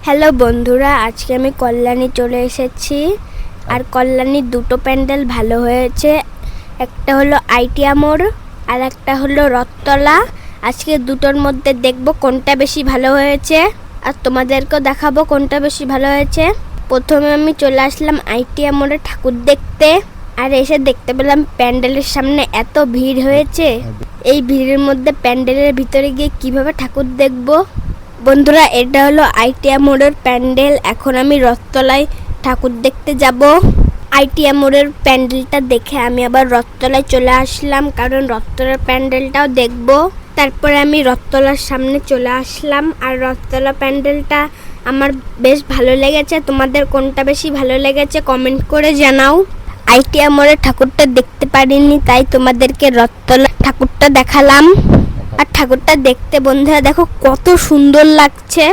Hello বন্ধুরা, আজকে আমি কল্যাণী চলে এসেছি। আর কল্যাণীর দুটো প্যান্ডেল ভালো হয়েছে। একটা হলো আইটিয়া মোড় আর একটা হলো রথতলা। আজকে দুটোর মধ্যে দেখব কোনটা বেশি ভালো হয়েছে আর তোমাদেরকেও দেখাবো কোনটা বেশি ভালো হয়েছে। প্রথমে আমি চলে আসলাম আইটিয়া মোড়ে ঠাকুর দেখতে। আর এসে দেখতে পেলাম প্যান্ডেলের সামনে এত ভিড় হয়েছে। এই ভিড়ের মধ্যে প্যান্ডেলের ভিতরে গিয়ে কিভাবে ঠাকুর দেখবো। বন্ধুরা, এটা হলো আইটিয়া মোড়ের প্যান্ডেল। এখন আমি রথতলায় ঠাকুর দেখতে যাব। আইটিয়া মোড়ের প্যান্ডেলটা দেখে আমি আবার রথতলায় চলে আসলাম, কারণ রথতলার প্যান্ডেলটাও দেখব। তারপরে আমি রথতলার সামনে চলে আসলাম। আর রথতলা প্যান্ডেলটা আমার বেশ ভালো লেগেছে। তোমাদের কোনটা বেশি ভালো লেগেছে কমেন্ট করে জানাও। আইটিয়া মোড়ের ঠাকুরটা দেখতে পারিনি, তাই তোমাদেরকে রথতলা ঠাকুরটা দেখালাম। আর ঠাকুরটা দেখতে বন্ধুরা দেখো কত সুন্দর লাগছে।